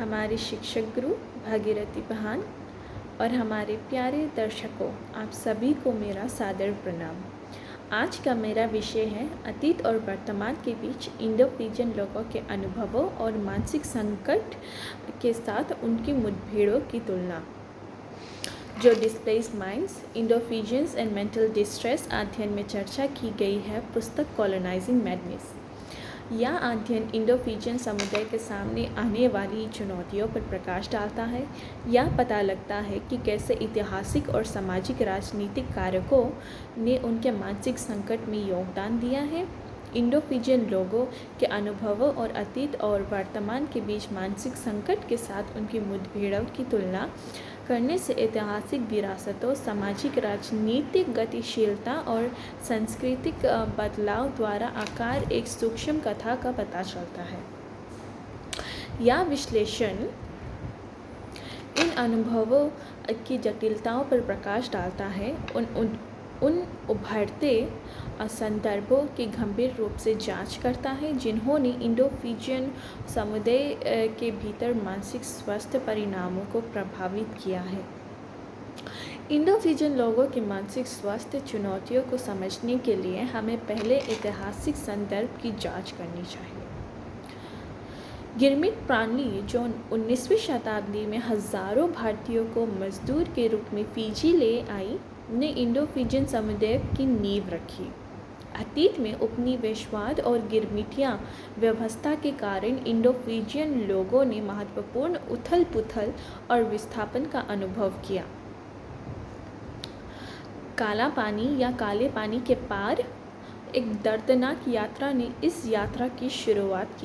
हमारे शिक्षक गुरु भागीरथी बहन और हमारे प्यारे दर्शकों, आप सभी को मेरा सादर प्रणाम। आज का मेरा विषय है अतीत और वर्तमान के बीच इंडो-फिजियन लोगों के अनुभवों और मानसिक संकट के साथ उनकी मुठभेड़ों की तुलना। जो displaced minds, Indo Fijians and mental distress अध्ययन में चर्चा की गई है पुस्तक कॉलोनाइजिंग मैडनेस। यह अध्ययन इंडो-फिजियन समुदाय के सामने आने वाली चुनौतियों पर प्रकाश डालता है। यह पता लगता है कि कैसे ऐतिहासिक और सामाजिक राजनीतिक कारकों ने उनके मानसिक संकट में योगदान दिया है। इंडो-फिजियन लोगों के अनुभवों और अतीत और वर्तमान के बीच मानसिक संकट के साथ उनकी मुठभेड़ों की तुलना करने से ऐतिहासिक विरासतों, सामाजिक राजनीतिक गतिशीलता और सांस्कृतिक बदलाव द्वारा आकार एक सूक्ष्म कथा का पता चलता है। यह विश्लेषण इन अनुभवों की जटिलताओं पर प्रकाश डालता है, उन उभरते संदर्भों की गंभीर रूप से जांच करता है जिन्होंने इंडो-फिजियन समुदाय के भीतर मानसिक स्वास्थ्य परिणामों को प्रभावित किया है। इंडो-फिजियन लोगों के मानसिक स्वास्थ्य चुनौतियों को समझने के लिए हमें पहले ऐतिहासिक संदर्भ की जांच करनी चाहिए। गिरमिट प्रणाली, जो 19वीं शताब्दी में हजारों भारतीयों को मजदूर के रूप में फिजी ले आई, ने इंडो-फिजियन समुदाय की नींव रखी। अतीत में उपनिवेशवाद और गिरमिटिया व्यवस्था के कारण इंडो-फिजियन लोगों ने महत्वपूर्ण उथल-पुथल और विस्थापन का अनुभव किया। काला पानी या काले पानी के पार एक दर्दनाक यात्रा ने इस यात्रा की शुरुआत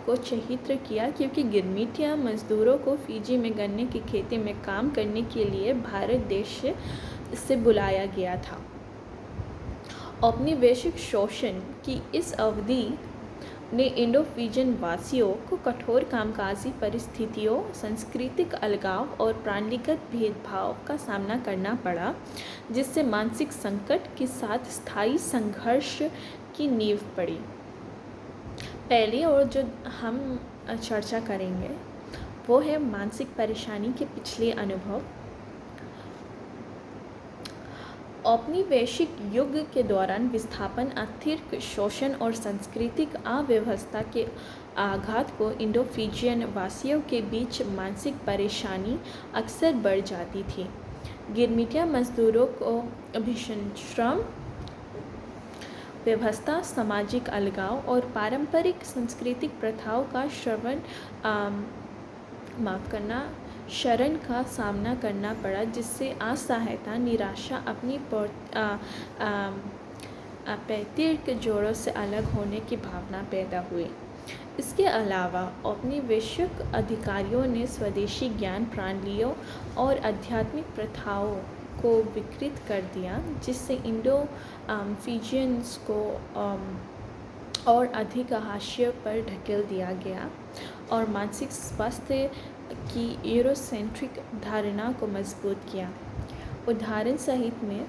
को चिह्नित किया, क्योंकि गिरमिटिया मजदूरों को फिजी में गन्ने की खेती में काम करने के लिए भारत देश से बुलाया गया था। औपनिवेशिक शोषण की इस अवधि ने इंडो-फिजियन वासियों को कठोर कामकाजी परिस्थितियों, सांस्कृतिक अलगाव और प्रणालीगत भेदभाव का सामना करना पड़ा, जिससे मानसिक संकट के साथ स्थायी संघर्ष की नींव पड़ी। पहली और जो हम चर्चा करेंगे वो है मानसिक परेशानी के पिछले अनुभव। औपनिवेशिक युग के दौरान विस्थापन, आर्थिक शोषण और सांस्कृतिक अव्यवस्था के आघात को इंडो-फिजियन वासियों के बीच मानसिक परेशानी अक्सर बढ़ जाती थी। गिरमिटिया मजदूरों को भीषण श्रम व्यवस्था, सामाजिक अलगाव और पारंपरिक सांस्कृतिक प्रथाओं का शरण का सामना करना पड़ा, जिससे असहायता, निराशा, अपनी पैतृक जोड़ों से अलग होने की भावना पैदा हुई। इसके अलावा औपनिवेशिक अधिकारियों ने स्वदेशी ज्ञान प्रणालियों और आध्यात्मिक प्रथाओं को विकृत कर दिया, जिससे इंडो-फिजियंस को और अधिक हाशिए पर ढकेल दिया गया और मानसिक स्वास्थ्य की यूरोसेंट्रिक धारणा को मजबूत किया। उदाहरण सहित में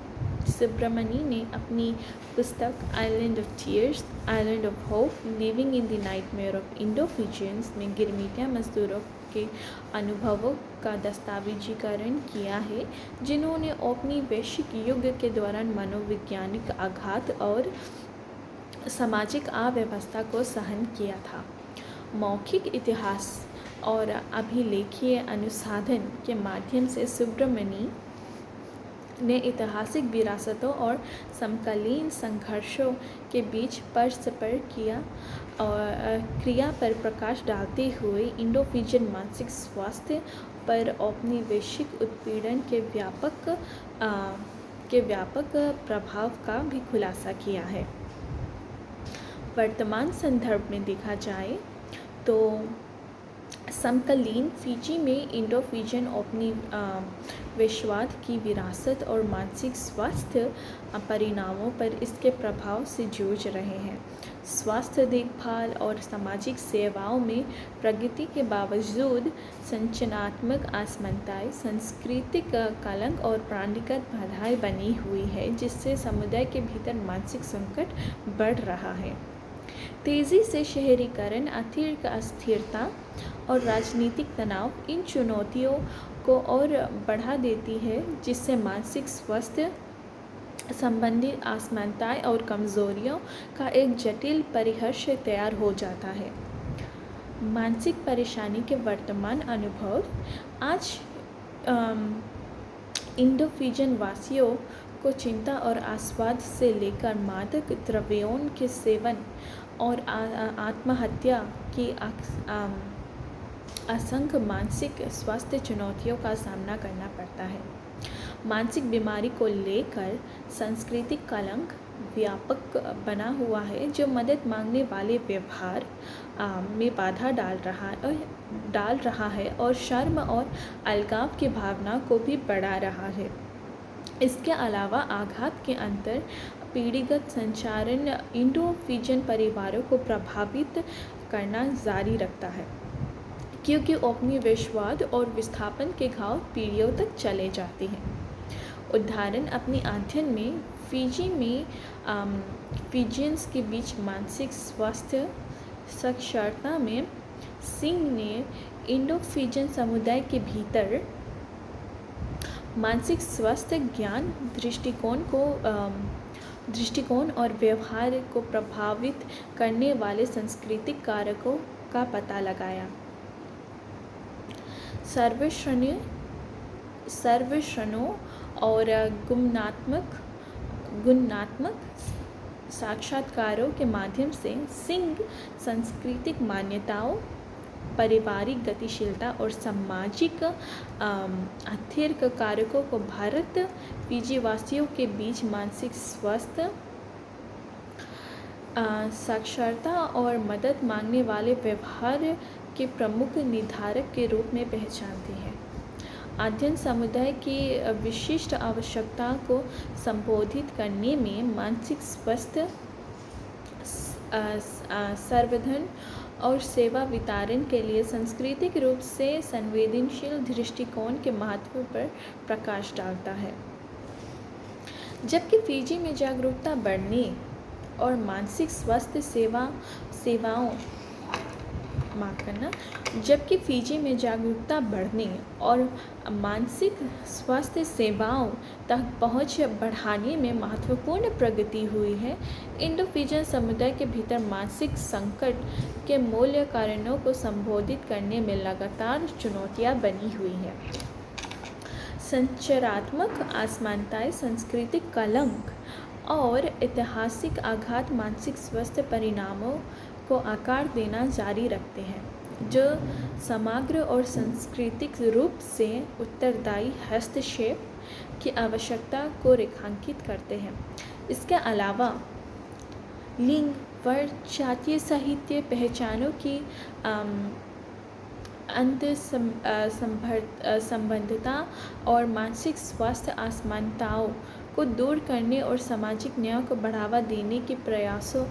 सुब्रमणी ने अपनी पुस्तक island of tears, island of hope, living in the nightmare of Indo Fijians में गिरमिटिया मजदूरों के अनुभवों का दस्तावेजीकरण किया है, जिन्होंने औपनिवेशिक युग के दौरान मनोवैज्ञानिक आघात और सामाजिक अव्यवस्था को सहन किया था। मौखिक इतिहास और अभिलेखीय अनुसंधान के माध्यम से सुब्रमणी ने ऐतिहासिक विरासतों और समकालीन संघर्षों के बीच परस्पर क्रिया पर प्रकाश डालते हुए इंडो-फिजियन मानसिक स्वास्थ्य पर औपनिवेशिक उत्पीड़न के व्यापक प्रभाव का भी खुलासा किया है। वर्तमान संदर्भ में देखा जाए तो समकालीन फिजी में इंडो-फिजियन औपनिवेशवाद की विरासत और मानसिक स्वास्थ्य परिणामों पर इसके प्रभाव से जूझ रहे हैं। स्वास्थ्य देखभाल और सामाजिक सेवाओं में प्रगति के बावजूद संरचनात्मक असमानताएं, सांस्कृतिक कलंक और प्रणालीगत बाधाएं बनी हुई है, जिससे समुदाय के भीतर मानसिक संकट बढ़ रहा है। तेज़ी से शहरीकरण, आर्थिक अस्थिरता और राजनीतिक तनाव इन चुनौतियों को और बढ़ा देती है, जिससे मानसिक स्वास्थ्य संबंधी असमानताएं और कमज़ोरियों का एक जटिल परिदृश्य तैयार हो जाता है। मानसिक परेशानी के वर्तमान अनुभव आज इंडो-फिजियन वासियों को चिंता और आस्वाद से लेकर मादक द्रव्यों के सेवन और आत्महत्या की असंख्य मानसिक स्वास्थ्य चुनौतियों का सामना करना पड़ता है। मानसिक बीमारी को लेकर सांस्कृतिक कलंक व्यापक बना हुआ है, जो मदद मांगने वाले व्यवहार में बाधा डाल रहा है और शर्म और अलगाव की भावना को भी बढ़ा रहा है। इसके अलावा आघात के अंतर पीढ़ीगत संचारण इंडो-फिजियन परिवारों को प्रभावित करना जारी रखता है, क्योंकि उपनिवेशवाद और विस्थापन के घाव पीढ़ियों तक चले जाते हैं। उदाहरण अपने अध्ययन में फिजी में फिजियंस के बीच मानसिक स्वास्थ्य साक्षरता में सिंह ने इंडो-फिजियन समुदाय के भीतर मानसिक स्वास्थ्य ज्ञान दृष्टिकोण और व्यवहार को प्रभावित करने वाले सांस्कृतिक कारकों का पता लगाया। सर्वेक्षणों और गुणात्मक साक्षात्कारों के माध्यम से सिंह सांस्कृतिक मान्यताओं, पारिवारिक गतिशीलता और सामाजिक आर्थिक कारकों को भारत फिजी वासियों के बीच मानसिक स्वास्थ्य साक्षरता और मदद मांगने वाले व्यवहार के प्रमुख निर्धारक के रूप में पहचानती है। अध्ययन समुदाय की विशिष्ट आवश्यकता को संबोधित करने में मानसिक स्वास्थ्य संवर्धन और सेवा वितरण के लिए सांस्कृतिक रूप से संवेदनशील दृष्टिकोण के महत्व पर प्रकाश डालता है। जबकि फिजी में जागरूकता बढ़ने और मानसिक स्वास्थ्य सेवाओं जबकि फिजी में जागरूकता बढ़ने और मानसिक स्वास्थ्य सेवाओं तक पहुंच बढ़ाने में महत्वपूर्ण प्रगति हुई है, इंडो-फिजियन समुदाय के भीतर मानसिक संकट के मूल कारणों को संबोधित करने में लगातार चुनौतियां बनी हुई हैं। संरचनात्मक असमानताएं, सांस्कृतिक कलंक और ऐतिहासिक आघात मानसिक स्वास्थ्य परिणामों को आकार देना जारी रखते हैं, जो समग्र और सांस्कृतिक रूप से उत्तरदायी हस्तक्षेप की आवश्यकता को रेखांकित करते हैं। इसके अलावा लिंग, वर्ग, जातीय साहित्य पहचानों की संबद्धता और मानसिक स्वास्थ्य असमानताओं को दूर करने और सामाजिक न्याय को बढ़ावा देने के प्रयासों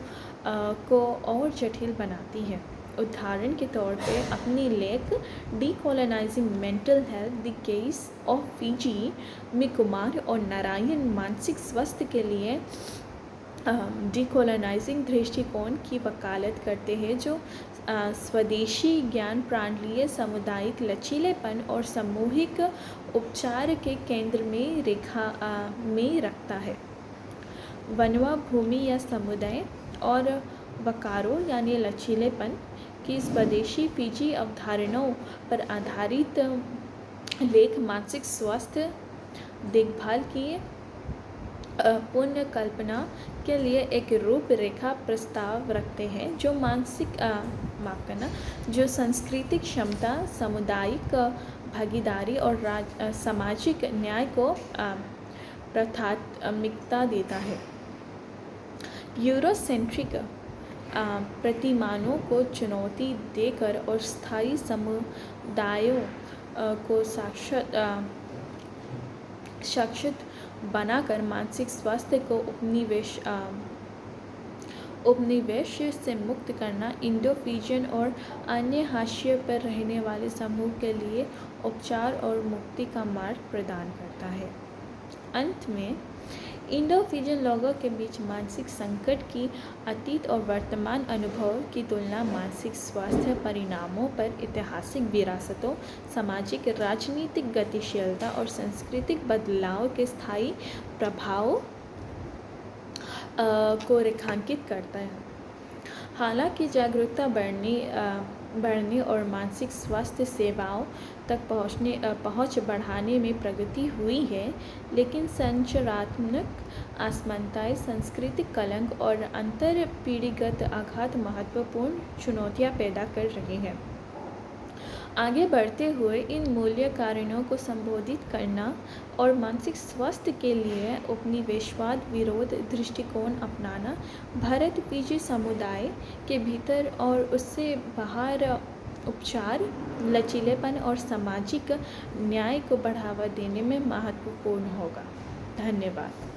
को और जटिल बनाती है। उदाहरण के तौर पे अपनी लेख decolonising mental health the case of Fiji में कुमार और नारायण मानसिक स्वास्थ्य के लिए डीकोलोनाइजिंग दृष्टिकोण की वकालत करते हैं, जो स्वदेशी ज्ञान प्रणाली, सामुदायिक लचीलेपन और सामूहिक उपचार के केंद्र में रखता है। वनवा भूमि या समुदाय और वकारों यानी लचीलेपन की स्वदेशी फिजी अवधारणाओं पर आधारित लेख मानसिक स्वास्थ्य देखभाल की पुनर्कल्पना के लिए एक रूपरेखा प्रस्ताव रखते हैं, जो सांस्कृतिक क्षमता, सामुदायिक भागीदारी और सामाजिक न्याय को प्राथमिकता देता है। यूरोसेंट्रिक प्रतिमानों को चुनौती देकर और स्थायी समुदायों को सशक्त बनाकर मानसिक स्वास्थ्य को उपनिवेश से मुक्त करना इंडो-फिजियन और अन्य हाशिए पर रहने वाले समूह के लिए उपचार और मुक्ति का मार्ग प्रदान करता है। अंत में इंडो-फिजियन लोगों के बीच मानसिक संकट की अतीत और वर्तमान अनुभव की तुलना मानसिक स्वास्थ्य परिणामों पर ऐतिहासिक विरासतों, सामाजिक राजनीतिक गतिशीलता और सांस्कृतिक बदलाव के स्थायी प्रभावों को रेखांकित करता है। हालांकि जागरूकता बढ़ने और मानसिक स्वास्थ्य सेवाओं तक पहुंच बढ़ाने में प्रगति हुई है, लेकिन संरचनात्मक असमानताएं, सांस्कृतिक कलंक और अंतर पीढ़ीगत आघात महत्वपूर्ण चुनौतियां पैदा कर रही हैं। आगे बढ़ते हुए इन मूल्य कारणों को संबोधित करना और मानसिक स्वास्थ्य के लिए उपनिवेशवाद विरोध दृष्टिकोण अपनाना भारत फिजी समुदाय के भीतर और उससे बाहर उपचार, लचीलेपन और सामाजिक न्याय को बढ़ावा देने में महत्वपूर्ण होगा। धन्यवाद।